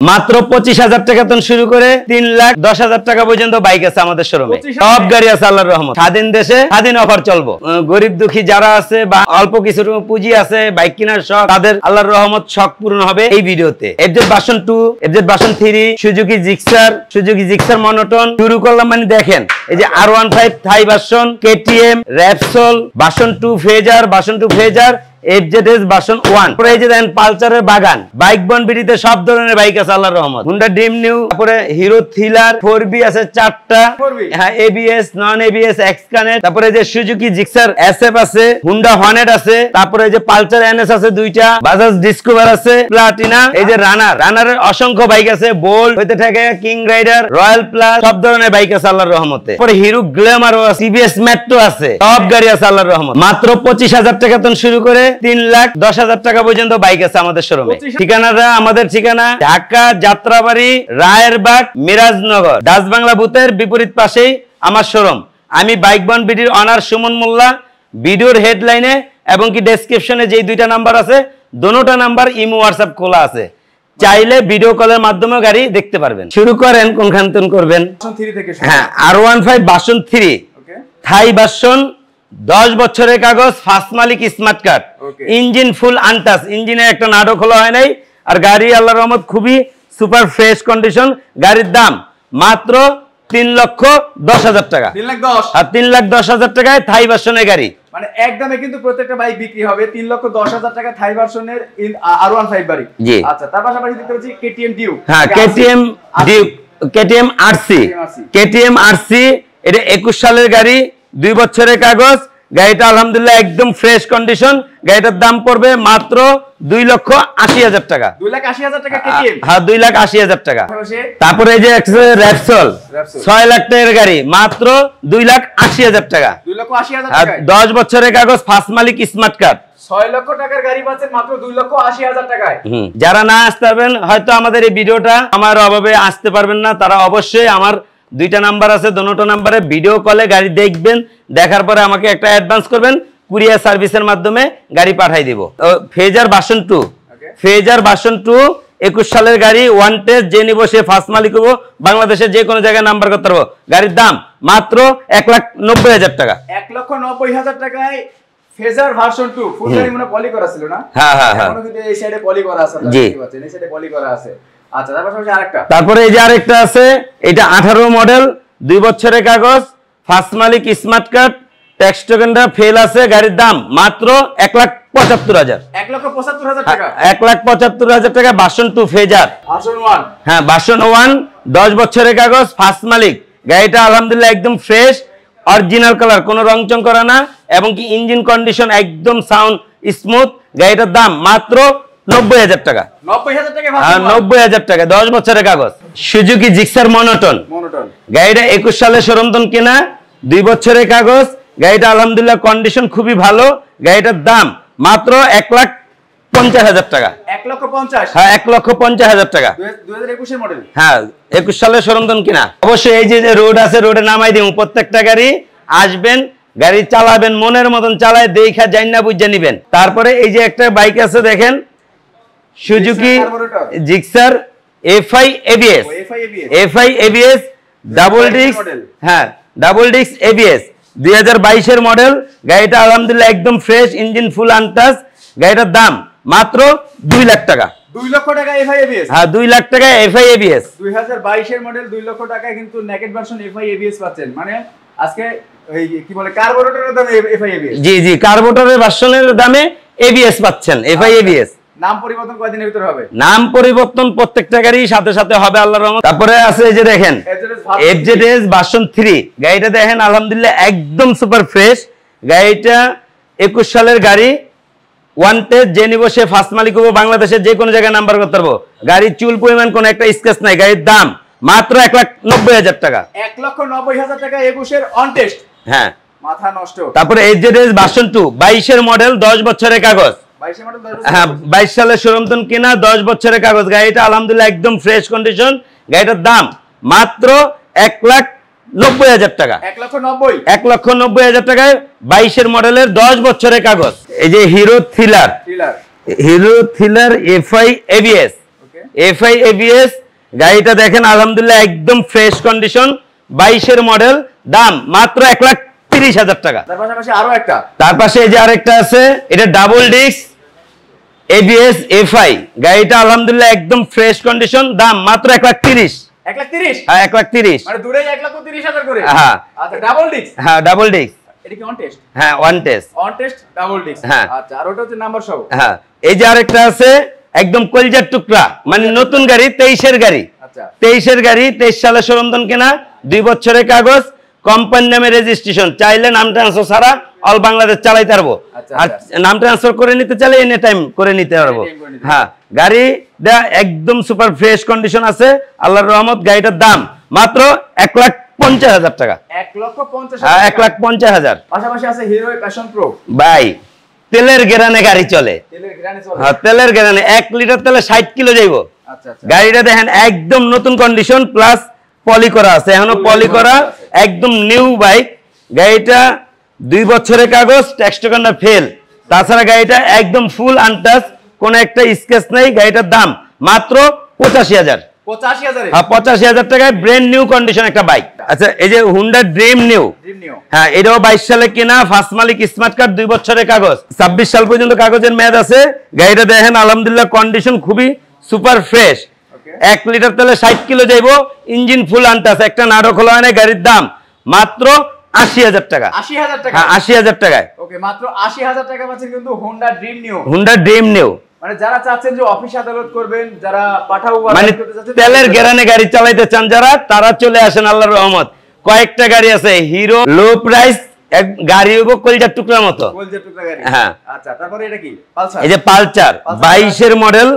মাত্র 25,000 টাকা থেকে শুরু করে 3,10,000 টাকা পর্যন্ত বাইক আছে আমাদের শোরুমে। সব গাড়ি আছে আল্লাহর রহমত। স্বাধীন দেশে স্বাধীন অফার চলবো। গরিব দুঃখী যারা আছে বা অল্প কিছু পুঁজি আছে বাইক কেনার শখ, তাদের আল্লাহর রহমত শখ পূরণ হবে এই ভিডিওতে। FZ version 2, FZ version 3, Suzuki Gixxer monotone শুরু করলাম। মানে দেখেন এই যে R15 থাই version, KTM, Repsol, version 2 phasor, FZS version 1। পরে এই যে দেখেন পালসারের বাগান, বাইক বন বিডিতে সব ধরনের বাইক আছে আল্লাহর রহমত। হুন্ডা ড্রিম নিউ, তারপরে হিরো থ্রিলার 4B আছে 4টা, হ্যাঁ ABS, non ABS, x connect. তারপরে যে সুজুকি জিক্সার এসএফ আছে, হুন্ডা হর্নেট আছে, তারপরে যে পালসার এনএস আছে 2টা, বাজাজ ডিসকভার আছে, প্লাটিনা, এই যে রানারের অসংখ্য বাইক আছে, বোল্ট হইতে থাকে কিং রাইডার, রয়্যাল প্লাস, সব ধরনের বাইক আছে আল্লাহর রহমতে। পরে হিরো গ্ল্যামারও আছে, টিভিএস মেট্রো আছে, সব গাড়ি আছে আল্লাহর রহমত। মাত্র 25,000 টাকা থেকে শুরু করে 3,10,000 টাকা পর্যন্ত বাইক আছে আমাদের শোরুমে। ঠিকানাটা আমাদের ঠিকানা ঢাকা যাত্রাবাড়ি, রায়েরবাগ, মিরাজনগর, ডাচ বাংলা বুথের বিপরীত পাশেই আমার শোরুম। আমি বাইক বন বিডির অনার সুমন মোল্লা। ভিডিওর হেডলাইনে এবং কি ডেসক্রিপশনে যেই 2টা নাম্বার আছে, দোনোটা নাম্বার ইমো হোয়াটসঅ্যাপ খোলা আছে, চাইলে ভিডিও কলের মাধ্যমে গাড়ি দেখতে পারবেন। শুরু করেন কোনখান থেকে করবেন? হ্যাঁ R15 ভার্সন 3 থাই ভার্সন, 10 বছরের কাগজ, ফার্স্ট মালিক, smart card, engine full untouch, ইঞ্জিনের একটা নাটও খোলা হয় নাই। আর গাড়ি আল্লাহর রহমত খুবই সুপার ফ্রেশ কন্ডিশন। গাড়ির দাম মাত্র 3,10,000 টাকা। 3,10,000 টাকায় থাই ভার্সনের গাড়ি। মানে একদমে কিন্তু প্রত্যেকটা বাইক বিক্রি হবে 3,10,000 টাকা থাই ভার্সনের R15 গাড়ি। আচ্ছা, তার পাশাপাশি দেখতে পাচ্ছি কেটিএম ডিউ। হ্যাঁ কেটিএম ডিউ, কেটিএম আরসি, এটা 21 সালের গাড়ি, 2 বছরের কাগজ। গাড়িটা আলহামদুলিল্লাহ একদম ফ্রেশ কন্ডিশন। গাড়িটার দাম পড়বে মাত্র 2,80,000 টাকা। 2,80,000 টাকা কেটিএম। হ্যাঁ 2,80,000 টাকা। তারপরে এই যে র্যাপসল 6 লাখ টাকার গাড়ি, মাত্র 2,80,000 টাকা। 2,80,000 টাকা, 10 বছরের কাগজ, ফার্স্ট মালিক, স্মার্ট কার্ড। 6 লক্ষ টাকার গাড়ি পাচ্ছেন মাত্র 2,80,000 টাকায়। যারা না আসতে পারবেন, হয়তো আমাদের এই ভিডিওটা আমার অভাবে আসতে পারবেন না, তারা অবশ্যই আমার 2টা নাম্বার আছে, দোনোটা নাম্বারে ভিডিও কলে গাড়ি দেখবেন। দেখার পরে আমাকে একটা অ্যাডভান্স করবেন, কুরিয়ার সার্ভিসের মাধ্যমে গাড়ি পাঠাই দিব। ফেজার ভার্সন 2, 21 সালের গাড়ি, ওয়ান টেস্ট, যে নিব সে ফার্স্ট মালিক হবো, বাংলাদেশের যে কোনো জায়গায় নাম্বার করতে পারবো। গাড়ির দাম মাত্র 1,90,000 টাকা। 1,90,000 টাকায় ফেজার ভার্সন 2 ফুল গাড়ি মনে পলি করা ছিল না? হ্যাঁ হ্যাঁ হ্যাঁ, এখনো কিন্তু এই সাইডে পলি করা আছে, দেখতে পাচ্ছেন এই সাইডে পলি করা আছে। আচ্ছা, তারপরে এই যে আরেকটা আছে, এটা 18 মডেল, 2 বছরের কাগজ, ফার্স্ট মালিক, স্মার্ট কার্ড, ট্যাক্স টোকেনটা ফেল আছে। গাড়ির দাম মাত্র 1,75,000। 1,75,000 টাকা। 1,75,000 টাকা। ভার্সন 2 ফেজার ভার্সন 1, হ্যাঁ ভার্সন 1, 10 বছরের কাগজ, ফার্স্ট মালিক। গাড়িটা আলহামদুলিল্লাহ একদম ফ্রেশ, অরিজিনাল কালার, কোনো রংচং করা না, এবং কি ইঞ্জিন কন্ডিশন একদম সাউন্ড স্মুথ। গাড়িটার দাম মাত্র 90,000 টাকা। 90,000 টাকা, 10 বছরের কাগজ। সুজুকি জিক্সার মনোটন, গাড়িটা 21 সালে শোরুমতন কেনা, 2 বছরের কাগজ। গাড়িটা আলহামদুলিল্লাহ কন্ডিশন খুবই ভালো। গাড়িটার দাম মাত্র 1,50,000 টাকা। 1,50,000? হ্যাঁ 1,50,000 টাকা। 2021 এর মডেল। হ্যাঁ 21 সালে শোরুমতন কিনা। অবশ্যই এই যে রোড আছে, রোডে নামাই দিব। প্রত্যেকটা গাড়ি আসবেন, গাড়ি চালাবেন, মনের মতন চালায় দেখা জান্না বুঝে নিবেন। তারপরে এই যে একটা বাইক আছে দেখেন, Suzuki Gixxer FI ABS double disc, হ্যাঁ ডাবল ডিস্ক ABS, 2022 এর মডেল। গাড়িটা আলহামদুলিল্লাহ একদম ফ্রেশ, ইঞ্জিন ফুল আনটাচ। গাড়িটার দাম মাত্র 2 লাখ টাকা। 2 লক্ষ টাকা FI ABS? হ্যাঁ 2 লাখ টাকা FI ABS। 2022 এর মডেল, 2 লক্ষ টাকায় কিন্তু নেকেড ভার্সন FI ABS পাচ্ছেন। মানে আজকে এই কি বলে কার্বোরেটরের দামে FI ABS। জি জি, কার্বোরেটরের ভার্সনের দামে ABS পাচ্ছেন, FI ABS। নাম পরিবর্তন কয়দিনের ভিতর হবে? নাম পরিবর্তন প্রত্যেকটা গাড়ির সাথে সাথে হবে আল্লাহর রহমত। তারপরে আছে এই যে দেখেন এফজেডএস ভার্সন 3, গাড়িটা দেখেন আলহামদুলিল্লাহ একদম সুপার ফ্রেশ। গাড়িটা 21 সালের গাড়ি, ওয়ান টেস্ট, যে নিব সে ফার্স্ট মালিক হবো, বাংলাদেশের যে কোনো জায়গায় নাম্বার করতে পারবো। গাড়ির চুল পরিমাণ কোনো একটা স্ক্র্যাচ নাই। গাড়ির দাম মাত্র 1,90,000 টাকা। 1,90,000 টাকা 21 এর অন টেস্ট। হ্যাঁ মাথা নষ্ট। তারপরে এফজেডএস ভার্সন 2, 22 এর মডেল, 10 বছরের কাগজ। 22 সালে শোরুমতন কেনা, 10 বছরের কাগজ। গাড়িটা আলহামদুলিল্লাহ একদম ফ্রেশ কন্ডিশন। গাড়িটার দাম মাত্র 1,90,000 টাকা। 1,90,000 টাকায় 22 এর মডেলের, 10 বছরের কাগজ। এই যে hero thriller FI ABS, FI ABS, গাড়িটা দেখেন আলহামদুলিল্লাহ একদম ফ্রেশ কন্ডিশন, 22-এর মডেল, দাম মাত্র 1,30,000 টাকা। তার পাশাপাশি আরো একটা, তার পাশে এই যে আরেকটা আছে, এটা ডাবল ডিস্ক ABS FI, গাড়িটা আলহামদুলিল্লাহ একদম ফ্রেশ কন্ডিশন, দাম মাত্র 1,30,000। 1,30,000? হ্যাঁ 1,30,000, মানে দূরেই 1,30,000 করে। হ্যাঁ আচ্ছা, ডাবল ডিস্ক? হ্যাঁ ডাবল ডিস্ক। এটা কি অন টেস্ট? হ্যাঁ on test. On test double disc. হ্যাঁ। আচ্ছা, আর ওটা হচ্ছে নাম্বার সহ। হ্যাঁ এই যে আরেকটা আছে একদম কলজার টুকরা, মানে নতুন গাড়ি, 23-এর গাড়ি। আচ্ছা, 23-এর গাড়ি, 23 সালে সরঞ্জাম কেনা, 2 বছরের কাগজ, কোম্পানি নামে রেজিস্ট্রেশন, চাইলে নাম ট্রান্সফার ছাড়া অল বাংলাদেশ চালাইতে পারবো। আচ্ছা, আর নাম ট্রান্সফার করে নিতে চাইলে এনি টাইম করে নিতে পারবো। হ্যাঁ গাড়িটা একদম সুপার ফ্রেশ কন্ডিশন আছে, আল্লাহর রহমত। গাড়িটার দাম মাত্র 1,50,000 টাকা। 1,50,000? হ্যাঁ 1,50,000। পাশাপাশি আছে হিরো প্যাশন প্রো। ভাই তেলের গেরানে গাড়ি চলে। তেলের গ্রানে চলে? হ্যাঁ তেলের গেরানে, 1 লিটার তেলে 60 কিলো যাইবো। আচ্ছা আচ্ছা। গাড়িটা দেখেন একদম নতুন কন্ডিশন, প্লাস পলি করা আছে, এখনো পলি করা, একদম নিউ বাইক। গাড়িটা 2 বছরের কাগজ, ট্যাক্স টোকেনটা ফেল। তাছাড়া গাড়িটা একদম ফুল আনটাচ, কোন একটা স্কেচ নেই। গাড়িটার দাম মাত্র 85,000। 85,000? হ্যাঁ 85,000 টাকায় ব্র্যান্ড নিউ কন্ডিশন একটা বাইক। আচ্ছা এই যে হুন্ডা ড্রিম নিউ, হ্যাঁ এটাও 22 সালে কেনা, ফার্স্ট মালিক, স্মার্ট কার্ড, 2 বছরের কাগজ, 26 সাল পর্যন্ত কাগজের মেয়াদ আছে। গাড়িটা দেখেন আলহামদুলিল্লাহ কন্ডিশন খুবই সুপার ফ্রেশ। 1 লিটার তেলে 60 কিলো যাইবো, ইঞ্জিন ফুল আনটাচ, একটা নাড়ো খোলা হয় না। গাড়ির দাম মাত্র 80,000 টাকা। 80,000 টাকা? হ্যাঁ 80,000 টাকায়। ওকে, মাত্র 80,000 টাকা পাচ্ছেন কিন্তু Honda dream new. Honda dream new, মানে যারা চাচ্ছেন যে অফিস আদালত করবেন, যারা পাঠাও মানে তেলের গেরানে গাড়ি চালাইতে চান যারা, তারা চলে আসেন আল্লাহর রহমত। কয়েকটা গাড়ি আছে হিরো, লো প্রাইস গাড়ি হইব কলজার টুকরার মতো। কলজার টুকরা গাড়ি। হ্যাঁ। আচ্ছা, তারপরে এটা কি? পালসার? এই যে পালসার 22-এর মডেল,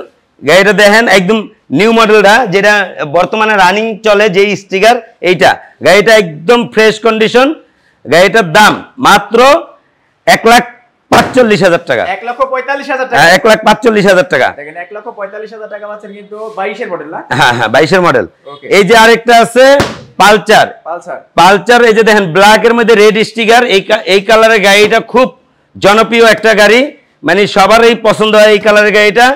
গাড়িটা দেখেন একদম নিউ মডেলটা, যেটা বর্তমানে রানিং চলে, যে স্টিকার এইটা। গাড়িটা একদম ফ্রেশ কন্ডিশন। গাড়িটার দাম মাত্র 1,45,000 টাকা। 1,45,000 টাকা? হ্যাঁ 1,45,000 টাকা। দেখেন 1,45,000 টাকা পাচ্ছেন কিন্তু 22-এর মডেল না? হ্যাঁ হ্যাঁ 22-এর মডেল। এই যে আরেকটা আছে পালসার। পালসার এই যে দেখেন ব্ল্যাক এর মধ্যে রেড স্টিকার, এই কালারের গাড়িটা খুব জনপ্রিয় একটা গাড়ি, মানে সবারই পছন্দ হয় এই কালারের গাড়িটা।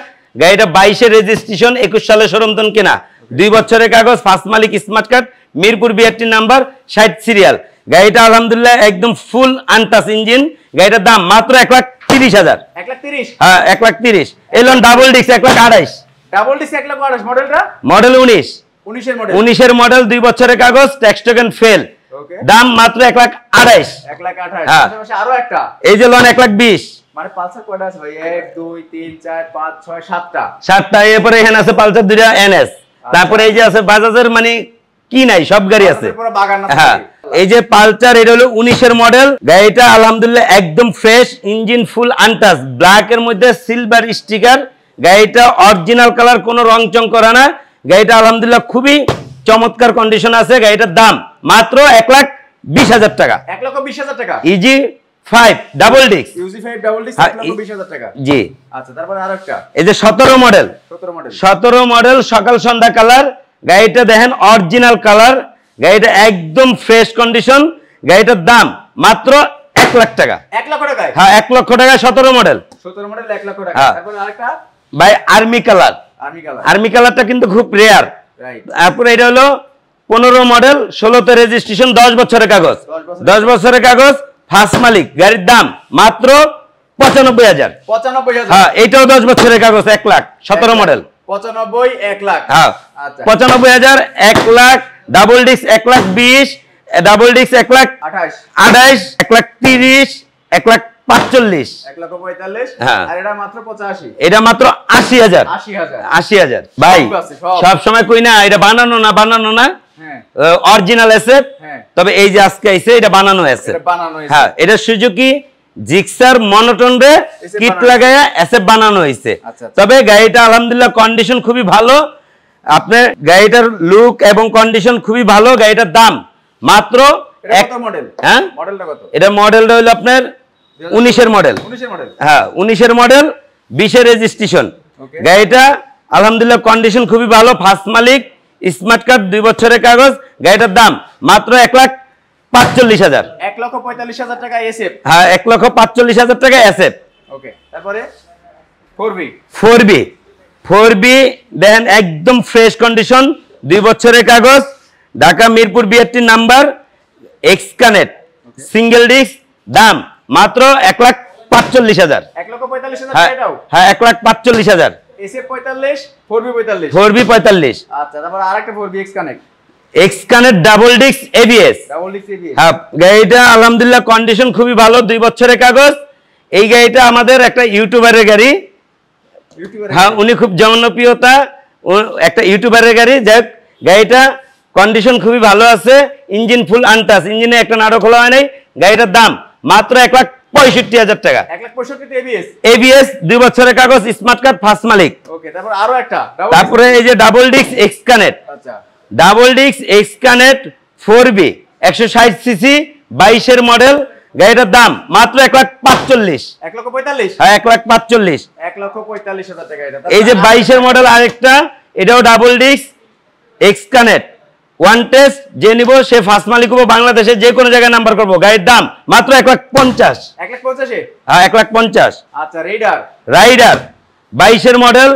গাড়িটা 22-এর রেজিস্ট্রেশন, 21 সালে সরঞ্জাম কেনা, 2 বছরের কাগজ, ফার্স্ট মালিক, smart card, Mirpur 62 number, 60 serial. গাড়িটা আলহামদুলিল্লাহ একদম ফুল আনটাচ ইঞ্জিন। গাড়িটার দাম মাত্র 1,30,000। 1,30,000? হ্যাঁ 1,30,000। Elon double disc 1,28,000। Double disc 1,28,000? মডেলটা মডেল 19। 19-এর মডেল? 19-এর মডেল, 2 বছরের কাগজ, ট্যাক্স টোকেন ফেল। ওকে, দাম মাত্র 1,28,000। 1,28,000। হ্যাঁ। পাশাপাশি আরো একটা, এই যে লোন 1,20,000। মানে পালসার কয়টা আছে ভাই? 1 2 3 4 5 6 7টা। 7টা। এরপরে এখানে আছে পালসার 2টা NS। তারপরে এই যে আছে বাজাজের, মানে কি নাই, সব গাড়ি আছে। হ্যাঁ এই যে পালসার, এটা হলো 19-এর মডেল। গাড়িটা আলহামদুলিল্লাহ একদম fresh, engine full untouch, black এর মধ্যে সিলভার স্টিকার। গাড়িটা অরিজিনাল কালার, কোনো রং চং করা না। গাড়িটা আলহামদুলিল্লাহ খুবই চমৎকার কন্ডিশন আছে। গাড়িটার দাম মাত্র 1,20,000 টাকা। 1,20,000 টাকা? ইজি 5 ডাবল ডিস্ক। ইউজি 5 ডাবল ডিস্ক 1,20,000 টাকা। জি। আচ্ছা, তারপরে আরেকটা, এই যে 17 মডেল। 17 মডেল সকাল সন্ধ্যা কালার। গাড়িটা দেখেন অরিজিনাল কালার। গাড়িটা একদম ফ্রেশ কন্ডিশন। গাড়িটার দাম মাত্র 1 লাখ টাকা। 1 লক্ষ টাকায়? হ্যাঁ 1 লক্ষ টাকা। 17 মডেল। 17 মডেল 1 লক্ষ টাকা। হ্যাঁ। তারপরে আরেকটা ভাই আর্মি কালার। আর্মি কালারটা কিন্তু খুব রেয়ার। রাইট। তারপরে এটা হলো 15 মডেল, 16তে রেজিস্ট্রেশন, 10 বছরের কাগজ। 10 বছরের কাগজ, ফার্স্ট মালিক। গাড়ির দাম মাত্র 95,000। 95,000? হ্যাঁ এটাও 10 বছরের কাগজ, 1 লাখ। 17 মডেল। 95 1 লাখ? হ্যাঁ। আচ্ছা। 95,000 1 lakh. Double disc 1,20,000, double disc 1,28,000, 1,30,000, 1,45,000, 1,45,000। হ্যাঁ। আর এটা মাত্র 85? এটা মাত্র 80,000। 80,000 ভাই সব সময় কই না এটা বানানো না, বানানো না, হ্যাঁ অরিজিনাল এসএফ। হ্যাঁ। তবে এই যে আজকে আইছে এটা বানানো এসএফ। এটা বানানো হইছে? হ্যাঁ এটা সুজুকি জিক্সার মনোটন রে কিট লাগায়া এসএফ বানানো হইছে। তবে গাড়িটা আলহামদুলিল্লাহ কন্ডিশন খুবই ভালো। আপনার গাড়িটার লুক এবং কন্ডিশন খুবই ভালো। গাড়িটার দাম মাত্র কত মডেল? হ্যাঁ মডেলটা কত? এটা মডেলটা হলো আপনার 19-এর মডেল। 19-এর মডেল? হ্যাঁ 19-এর মডেল, 20-এর রেজিস্ট্রেশন। গাড়িটা আলহামদুলিল্লাহ কন্ডিশন খুবই ভালো, ফার্স্ট মালিক, স্মার্ট কার্ড, 2 বছরের কাগজ। গাড়িটার দাম মাত্র 1,45,000। 1,45,000 টাকা এসএফ? হ্যাঁ 1,45,000 টাকা এসএফ। ওকে, তারপরে 4B। 4B দেখেন একদম ফ্রেশ কন্ডিশন, 2 বছরের কাগজ, Dhaka Mirpur 82 number, x connect, single disc, দাম মাত্র 1,45,000। 1,45,000 এটাও? হ্যাঁ 1,45,000। SF 45, 4B 45। 4B 45। আচ্ছা, তারপর আরেকটা 4B x connect. X connect double disc ABS। Double disc ABS। হ্যাঁ, গাড়িটা আলহামদুলিল্লাহ কন্ডিশন খুবই ভালো, 2 বছরের কাগজ। এই গাড়িটা আমাদের একটা ইউটিউবারের গাড়ি। হ্যাঁ, উনি খুব জনপ্রিয়তা, একটা ইউটিউবারের গাড়ি। যাই হোক, গাড়িটা কন্ডিশন খুবই ভালো আছে, ইঞ্জিন ফুল আনটাচ, ইঞ্জিনে একটা নাড়ো খোলা হয় নাই। গাড়িটার দাম মাত্র 1,65,000 টাকা। 1,65,000 ABS। ABS 2 বছরের কাগজ, স্মার্ট কার্ড, ফার্স্ট মালিক। ওকে, তারপর আরো একটা তারপরে এই যে ডাবল ডিস্ক এক্স কানেক্ট। আচ্ছা, double disc x connect 4B 160 CC 22 এর মডেল। গাড়িটার দাম মাত্র 1,45,000। 1,45,000। হ্যাঁ 1,45,000। 1,45,000 টাকা এটা। এই যে 22 এর মডেল আরেকটা, এটাও double disc x connect, one test, যে নিব সে ফার্স্ট মালিক হবো, বাংলাদেশে যে কোনো জায়গায় নাম্বার করবো। গাড়ির দাম মাত্র 1,50,000। 1,50,000? হ্যাঁ 1,50,000। আচ্ছা, রাইডার। রাইডার 22 এর মডেল,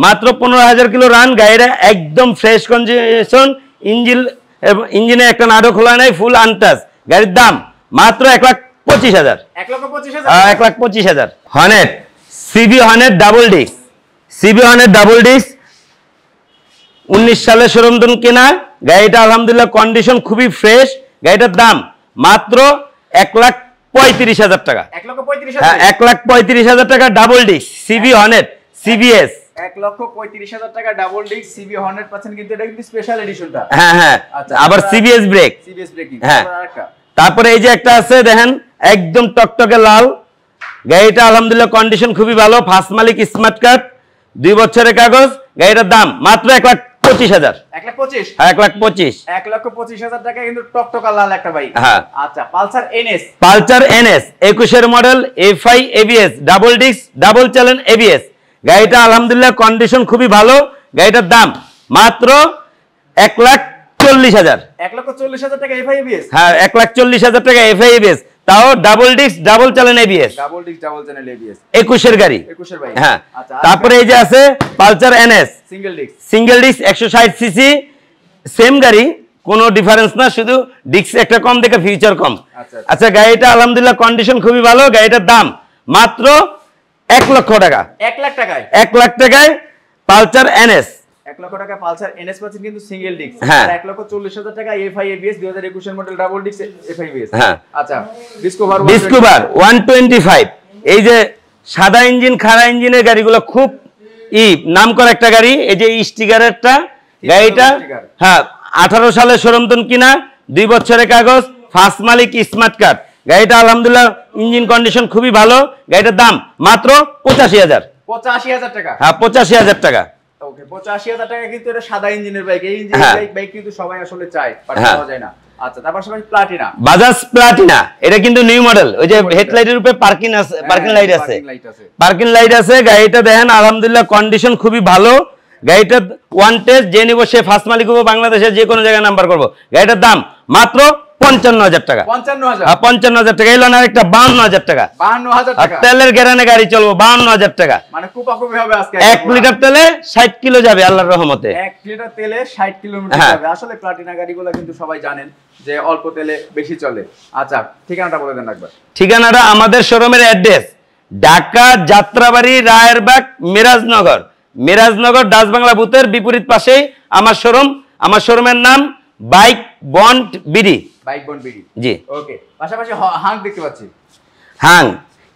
মাত্র 15,000 কিলো রান। গাড়িটা একদম ফ্রেশ কন্ডিশন, ইঞ্জিনে একটা নাড়ো খোলা নাই, ফুল আনটাচ। গাড়ির দাম মাত্র 1,25,000। 1,25,000? 1,25,000। Hornet CB Hornet double disc, CB Hornet double disc 19 সালে শোরুম কেনা। গাড়িটা আলহামদুলিল্লাহ কন্ডিশন খুবই ফ্রেশ। গাড়িটার দাম মাত্র 1,35,000 টাকা। 1,35,000? হ্যাঁ 1,35,000 টাকা double disc CB Hornet CBS। 1,35,000 টাকা ডাবল ডিস্ক সিবি হর্নেট পাচ্ছেন, কিন্তু এটা কিন্তু স্পেশাল এডিশনটা। হ্যাঁ হ্যাঁ, আবার CBS ব্রেক। CBS breaking. হ্যাঁ, তারপর আরেকটা। তারপরে এই যে একটা আছে দেখেন, একদম টকটকে লাল। গাড়িটা আলহামদুলিল্লাহ কন্ডিশন খুবই ভালো, ফার্স্ট মালিক, স্মার্ট কার্ড, 2 বছরের কাগজ। গাড়িটার দাম মাত্র 1,25,000। 1,25,000? হ্যাঁ 1,25,000। 1,25,000 টাকা, কিন্তু টকটকা লাল একটা বাইক। হ্যাঁ। আচ্ছা, পালসার NS। পালসার NS 21 এর model, FI ABS, double disc, double channel ABS। গাড়িটা আলহামদুলিল্লাহ কন্ডিশন খুবই ভালো। গাড়িটার দাম মাত্র 1,40,000। 1,40,000 টাকা FI ABS? হ্যাঁ 1,40,000 টাকা FI ABS, তাও double disc, double channel ABS। Double disc, double channel ABS। 21 এর গাড়ি। 21 এর বাইক। হ্যাঁ। আচ্ছা, তারপরে এই যে আছে Pulsar NS single disc. Single disc 160 CC, same গাড়ি, কোনো ডিফারেন্স না, শুধু ডিস্ক একটা কম দেখে ফিউচার কম। আচ্ছা, গাড়িটা আলহামদুলিল্লাহ কন্ডিশন খুবই ভালো। গাড়িটার দাম মাত্র 1 লক্ষ টাকা। 1 লাখ টাকায়? 1 লাখ টাকায় পালসার NS। 1 লক্ষ টাকা পালসার NS পাচ্ছেন, কিন্তু সিঙ্গেল ডিস্ক। হ্যাঁ। আর 1,40,000 টাকা FI ABS 2021 এর model double disc FI ABS। হ্যাঁ। আচ্ছা, ডিসকভার। ডিসকভার 125। এই যে সাদা ইঞ্জিন, খাড়া ইঞ্জিনের গাড়িগুলো খুব নাম করা একটা গাড়ি। এই যে স্টিকারেরটা গাড়িটা, হ্যাঁ 18 সালে শোরুম কিনা, 2 বছরের কাগজ, ফার্স্ট মালিক, স্মার্ট কার্ড। গাড়িটা আলহামদুলিল্লাহ ইঞ্জিন কন্ডিশন খুবই ভালো। গাড়িটার দাম মাত্র 85,000। 85,000 টাকা? হ্যাঁ 85,000 টাকা। ওকে, 85,000 টাকা, কিন্তু এটা সাদা ইঞ্জিনের বাইক। এই ইঞ্জিনের বাইক কিন্তু সবাই আসলে চায়, বাট পাওয়া যায় না। আচ্ছা, তারপর সবাই প্লাটিনা। বাজাজ প্লাটিনা, এটা কিন্তু নিউ মডেল। ওই যে হেডলাইটের উপরে পার্কিং আছে, পার্কিং লাইট আছে, পার্কিং লাইট আছে। গাড়িটা দেখেন আলহামদুলিল্লাহ কন্ডিশন খুবই ভালো। গাড়িটা ওয়ান টেস্ট, যে নিব সে ফার্স্ট মালিক হবো, বাংলাদেশের যে কোনো জায়গায় নাম্বার করবো। গাড়িটার দাম মাত্র 55,000 টাকা। 55,000? 55,000 টাকা। এলো না একটা 52,000 টাকা। 52,000 টাকা? তেলের গ্যারানে গাড়ি চলবো, 52,000 টাকা। মানে কুপাকুপি হবে আজকে। 1 লিটার তেলে 60 কিলো যাবে আল্লাহর রহমতে। 1 লিটার তেলে 60 কিলোমিটার যাবে। আসলে প্লাটিনা গাড়িগুলো কিন্তু সবাই জানেন যে অল্প তেলে বেশি চলে। আচ্ছা, ঠিকানাটা বলে দেন একবার। ঠিকানাটা আমাদের শোরুমের অ্যাড্রেস ঢাকা যাত্রাবাড়ি, রায়েরবাগ, মিরাজনগর। মিরাজনগর ডাচ বাংলা বুথের বিপরীত পাশেই আমার শোরুম। আমার শোরুমের নাম Bike Bond BD. Bike Bond BD, জি। ওকে, পাশাপাশি হাং দেখতে পাচ্ছি। হাং,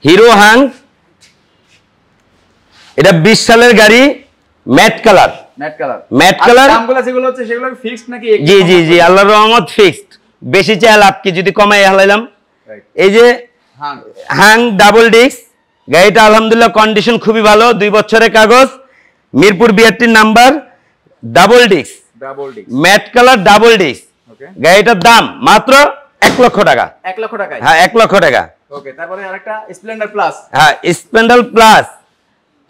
হিরো হাং, এটা 20 সালের গাড়ি, matte colour. Matte colour? Matte colour. দামগুলো যেগুলো হচ্ছে সেগুলো ফিক্সড নাকি? জি জি জি, আল্লাহর রহমত ফিক্সড। বেশি চাই লাভ কি, যদি কমাই হালাইলাম। এই যে হাং ডাবল ডিস্ক, গাড়িটা আলহামদুলিল্লাহ কন্ডিশন খুবই ভালো, 2 বছরের কাগজ, Mirpur 82 number, double disc, matte colour, double disc. গাড়িটার দাম মাত্র 1 লক্ষ টাকা। 1 লক্ষ টাকা? হ্যাঁ 1 লক্ষ টাকা। ওকে, তারপরে আরেকটা স্প্লেন্ডার প্লাস। হ্যাঁ স্প্লেন্ডার প্লাস,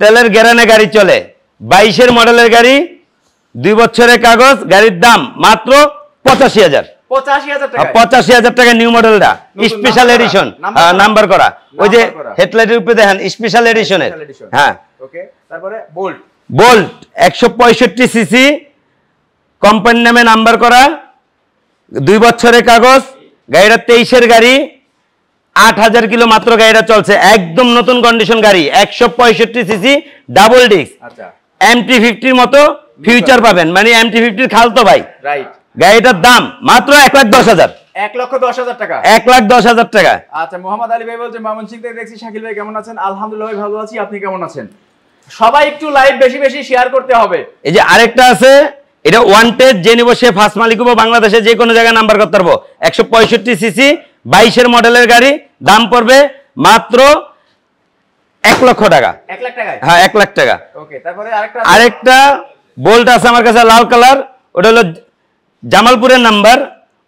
তেলের গ্যারানে গাড়ি চলে, 22 এর মডেলের গাড়ি, 2 বছরের কাগজ। গাড়ির দাম মাত্র 85,000। 85,000 টাকা? 85,000 টাকা নিউ মডেলটা, স্পেশাল এডিশন, নাম্বার করা। ওই যে হেডলাইটের উপরে দেখেন স্পেশাল এডিশনের। হ্যাঁ। ওকে, তারপরে বোল্ট। বোল্ট 165 সিসি, কোম্পানি নামে নাম্বার করা, 2 বছরের কাগজ, গাড়িটা 23-এর গাড়ি, 8000 কিলো মাত্র গাড়িটা চলছে, একদম নতুন কন্ডিশন গাড়ি, 165 সিসি ডাবল ডিস্ক। আচ্ছা, MT-50 মতো ফিউচার পাবেন, মানে MT-50 খালতো ভাই। রাইট। গাড়িটার দাম মাত্র 1,10,000। 1,10,000 টাকা। 1,10,000 টাকা। আচ্ছা, মোহাম্মদ আলী ভাই বলছে ময়মনসিংহ থেকে দেখছি। শাকিল ভাই কেমন আছেন? আলহামদুলিল্লাহ ভাই ভালো আছি, আপনি কেমন আছেন? সবাই একটু লাইভ বেশি বেশি শেয়ার করতে হবে। এই যে আরেকটা আছে, এটা ওয়ান্টেড, যে নিব সে ফার্স্ট মালিক হবো, বাংলাদেশে যে কোনো জায়গায় নাম্বার করতে পারবো। 165 সিসি 22-এর মডেলের গাড়ি, দাম পড়বে মাত্র 1 লক্ষ টাকা। 1 লাখ টাকা? হ্যাঁ, 1 লাখ টাকা। ওকে, তারপরে আরেকটা বোল্ট আছে আমার কাছে লাল কালার, ওটা হলো জামালপুরের নাম্বার,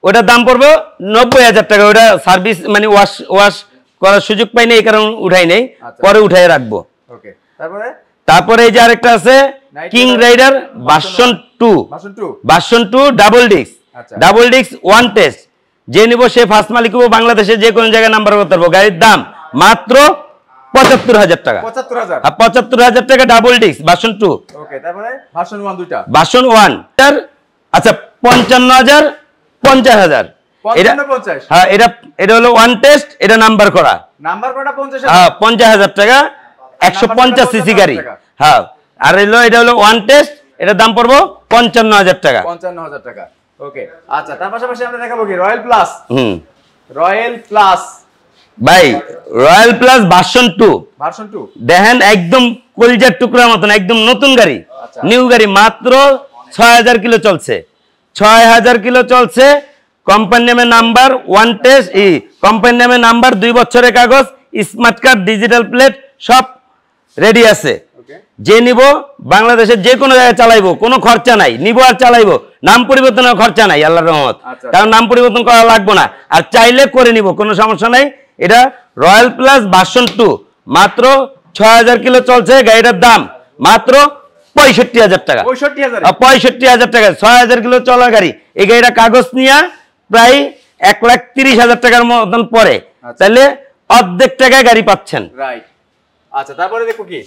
ওটার দাম পড়বে 90,000 টাকা। ওটা সার্ভিস মানে ওয়াশ করার সুযোগ পাই না, এই কারণে উঠাই নেই, পরে উঠাই রাখবো। ওকে, তারপরে এই যে আরেকটা আছে King Rider version 2 double disc, double disc one test, যে নিব সে ফার্স্ট মালিক হবো, বাংলাদেশে যে কোনো জায়গায় নাম্বার করতে পারবো। গাড়ির দাম মাত্র 75,000 টাকা। 75,000 টাকা ডাবল ডিস্ক ভার্সন 2। ওকে, তারপরে ভার্সন 1 দুইটা। ভার্সন 1 আচ্ছা 55,000 50,000। হ্যাঁ, এটা হলো ওয়ান টেস্ট, এটা নাম্বার করা 50,000। হ্যাঁ, 50,000 টাকা, 150 সিসি গাড়ি। হ্যাঁ, আর এটা হলো ওয়ান টেস্ট, এটার দাম পড়বো 55,000 টাকা। 55,000 টাকা। ওকে, আচ্ছা, তার পাশাপাশি আমরা দেখাবো কি রয়্যাল প্লাস। রয়্যাল প্লাস ভাই, রয়্যাল প্লাস ভার্সন 2 দেখেন, একদম কলিজার টুকরার মতন, একদম নতুন গাড়ি, নিউ গাড়ি, মাত্র 6,000 কিলো চলছে। 6,000 কিলো চলছে, কোম্পানি নামে নাম্বার, ওয়ান টেস্ট, কোম্পানি নামে নাম্বার, 2 বছরের কাগজ, স্মার্ট কার্ড, ডিজিটাল প্লেট সব রেডি আছে। যে নিব বাংলাদেশের যে কোনো জায়গায় চালাইবো, কোনো খরচা নাই, নিব আর চালাইবো, নাম পরিবর্তনের খরচা নাই আল্লাহর রহমত, কারণ নাম পরিবর্তন করা লাগবে না, আর চাইলে করে নিব, কোনো সমস্যা নাই। এটা রয়্যাল প্লাস ভার্সন 2, মাত্র 6,000 কিলো চলছে, গাড়িটার দাম মাত্র 65,000 টাকা। 65,000 টাকা, 6,000 কিলো চলা গাড়ি। এই গাড়িটা কাগজ নিয়ে প্রায় 1,30,000 টাকার মতন পরে, তাহলে অর্ধেক টাকায় গাড়ি পাচ্ছেন। রাইট। আচ্ছা, তারপরে দেখো কি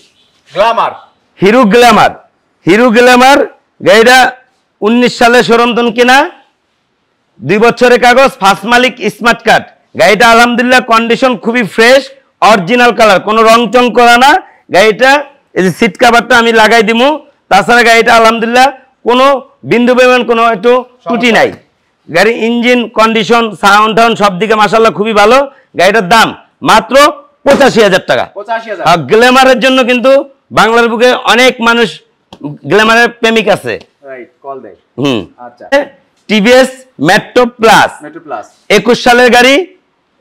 গ্ল্যামার, হিরো গ্ল্যামার গাড়িটা 19 সালে শোরুম কিনা, 2 বছরের কাগজ, ফার্স্ট মালিক, স্মার্ট কার্ড। গাড়িটা আলহামদুলিল্লাহ কন্ডিশন খুবই ফ্রেশ, অরিজিনাল কালার, কোনো রং চং করা না। গাড়িটা এই যে সিট কভারটা আমি লাগাই দিমু, তাছাড়া গাড়িটা আলহামদুলিল্লাহ কোনো বিন্দু পরিমাণ কোনো একটু ত্রুটি নাই। গাড়ি ইঞ্জিন কন্ডিশন, সাউন্ড টাউন সব দিকে মাশাআল্লাহ খুবই ভালো। গাড়িটার দাম মাত্র 85,000 টাকা। গ্ল্যামারের জন্য কিন্তু বাংলার বুকে অনেক মানুষ গ্ল্যামারের প্রেমিক আছে। টিভিএস মেট্রো প্লাস 21 সালের গাড়ি,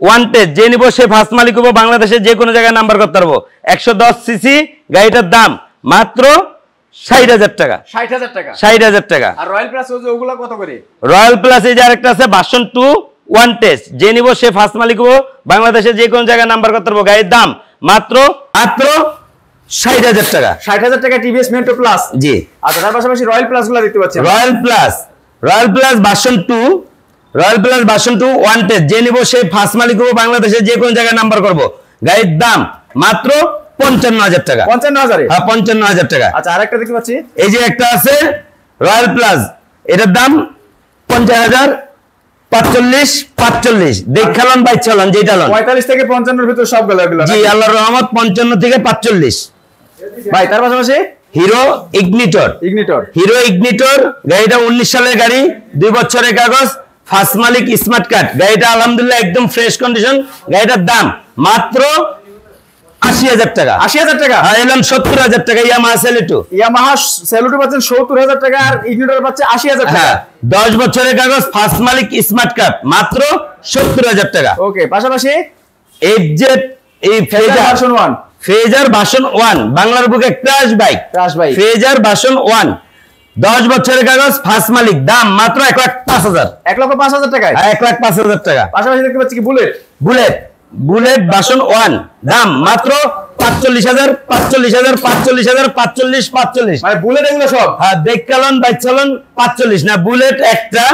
ওয়ান টেস্ট, যে নিব সে ফার্স্ট মালিক হবো, বাংলাদেশে যে কোনো জায়গায় নাম্বার করতে পারবো। 110 সিসি, গাড়িটার দাম মাত্র 60,000 টাকা। 60,000 টাকা। আর রয়্যাল প্লাস ওগুলো কত করে? রয়্যাল প্লাস এই যে আরেকটা আছে ভার্সন 2 ওয়ান টেস্ট, যে নিব সে ফার্স্ট মালিক হবো, বাংলাদেশে যে কোনো জায়গায় নাম্বার করতে পারবো। গাড়ির দাম মাত্র 60,000 টাকা। 60,000 টাকা টিভিএস মেট্রো প্লাস। জি। আচ্ছা, তার পাশাপাশি রয়্যাল প্লাস গুলো দেখতে পাচ্ছেন। Royal plus version 2 one test, যে নিব সে ফার্স্ট মালিক হবো, বাংলাদেশে যে কোনো জায়গায় নাম্বার করবো। গাড়ির দাম মাত্র 55,000 টাকা। 55,000? হ্যাঁ, 55,000 টাকা। আচ্ছা, আরেকটা দেখতে পাচ্ছি, এই যে একটা আছে রয়্যাল প্লাস, এটার দাম 50,000, 45 দেখালাম ভাই, চলন যেটা 45 থেকে 55 এর ভিতর সবগুলো। জি, আল্লাহর রহমত, 55 থেকে 45 ভাই। তার পাশাপাশি হিরো ইগনিটর, গাড়িটা 19 সালের গাড়ি, 2 বছরের কাগজ, ফার্স্ট মালিক, স্মার্ট কার্ড। গাড়িটা আলহামদুলিল্লাহ একদম ফ্রেশ কন্ডিশন। গাড়িটার দাম মাত্র 80,000 টাকা। 80,000 টাকা? হ্যাঁ, এলাম 70,000 টাকা। ইয়ামাহা সেলুটো পাচ্ছেন 70,000 টাকা, আর ইগনিটর পাচ্ছে 80,000 টাকা। 10 বছরের কাগজ, ফার্স্ট মালিক, স্মার্ট কার্ড, মাত্র 70,000 টাকা। ওকে, পাশাপাশি এফজেড, এই ফেজার ভার্সন 1, বাংলার বুকে ক্রাশ বাইক, ফেজার ভার্সন 1, 10 বছরের কাগজ, ফার্স্ট মালিক, দাম মাত্র 1,05,000। 1,05,000 টাকায়? 1,05,000 টাকা। পাশাপাশি দেখতে পাচ্ছি কি বুলেট ভার্সন 1, দাম মাত্র 45,000, 45,000, মানে বুলেট এগুলো সব? হ্যাঁ, দেখকালন বাইচালন 45 না, বুলেট একটা,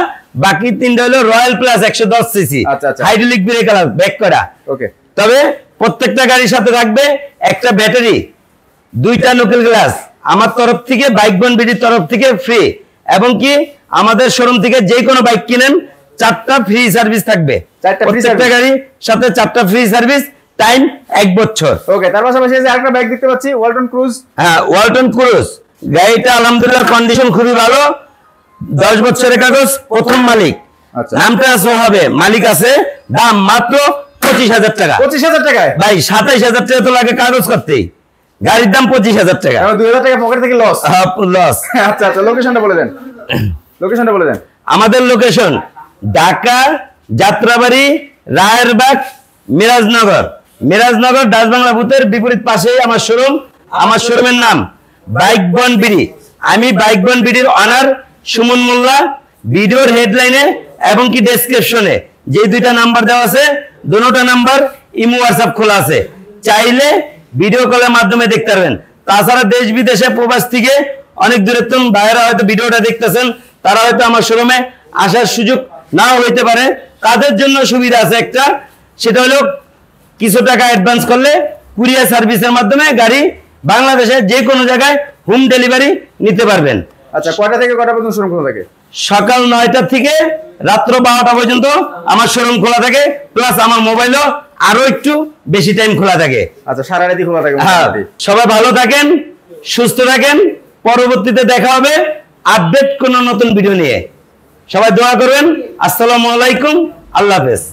বাকি তিনটা হলো royal plus 110 CC, hydraulic break back করা। ওকে, তবে প্রত্যেকটা গাড়ির সাথে থাকবে একটা ব্যাটারি, 2টা নকেল গ্লাস, আমার তরফ থেকে, বাইক বন বিডির তরফ থেকে ফ্রি, এবং কি আমাদের শোরুম থেকে যে কোনো বাইক কিনেন 4টা ফ্রি সার্ভিস থাকবে, 4টা free প্রত্যেকটা service? গাড়ির সাথে 4টা ফ্রি সার্ভিস, টাইম 1 বছর। ওকে, তার পাশাপাশি যে আরেকটা বাইক দেখতে পাচ্ছি ওয়ালটন ক্রুজ। হ্যাঁ, ওয়ালটন ক্রুজ গাড়িটা আলহামদুলিল্লাহ কন্ডিশন খুবই ভালো, 10 বছরের কাগজ, প্রথম মালিক। আচ্ছা, নামটা হবে, মালিক আছে, দাম মাত্র 25,000 টাকা। 25,000 টাকায় ভাই 27,000 টাকা তো লাগে কাগজ করতেই, গাড়ির দাম 25,000 টাকা। 2,000 টাকা পকেট থেকে লস। লস। আচ্ছা আচ্ছা, লোকেশনটা বলে দেন, লোকেশনটা বলে দেন। আমাদের লোকেশন ঢাকা যাত্রাবাড়ি, রায়েরবাগ, মিরাজনগর। মিরাজনগর ডাচ বাংলা বুথের বিপরীত পাশেই আমার শোরুম। আমার শোরুমের নাম বাইক বন বিডি। আমি বাইক বন বিডির অনার সুমন মোল্লা। ভিডিওর হেডলাইনে এবং কি ডেসক্রিপশনে যে 2টা নাম্বার দেওয়া আছে, দুটোটা নাম্বার ইমো হোয়াটসঅ্যাপ খোলা আছে, চাইলে ভিডিও কলের মাধ্যমে দেখতে পারবেন। তাছাড়া দেশ বিদেশে প্রবাস থেকে অনেক দূরের ভাইয়েরা হয়তো ভিডিওটা দেখতেছেন, তারা হয়তো আমার শোরুমে আসার সুযোগ নাও হইতে পারে। তাদের জন্য সুবিধা আছে একটা, সেটা হলো কিছু টাকা অ্যাডভান্স করলে কুরিয়ার সার্ভিসের মাধ্যমে গাড়ি বাংলাদেশের যে কোনো জায়গায় হোম ডেলিভারি নিতে পারবেন। আচ্ছা, কয়টা থেকে কয়টা পর্যন্ত শোরুম খোলা থাকে? সকাল 9টা থেকে রাত্র 12টা পর্যন্ত আমার শোরুম খোলা থাকে, প্লাস আমার মোবাইলও আরো একটু বেশি টাইম খোলা থাকে। আচ্ছা, সারা রাতি খোলা থাকে। হ্যাঁ, সবাই ভালো থাকেন, সুস্থ থাকেন। পরবর্তীতে দেখা হবে আপডেট কোনো নতুন ভিডিও নিয়ে। সবাই দোয়া করবেন। আসসালামু আলাইকুম, আল্লাহ হাফেজ।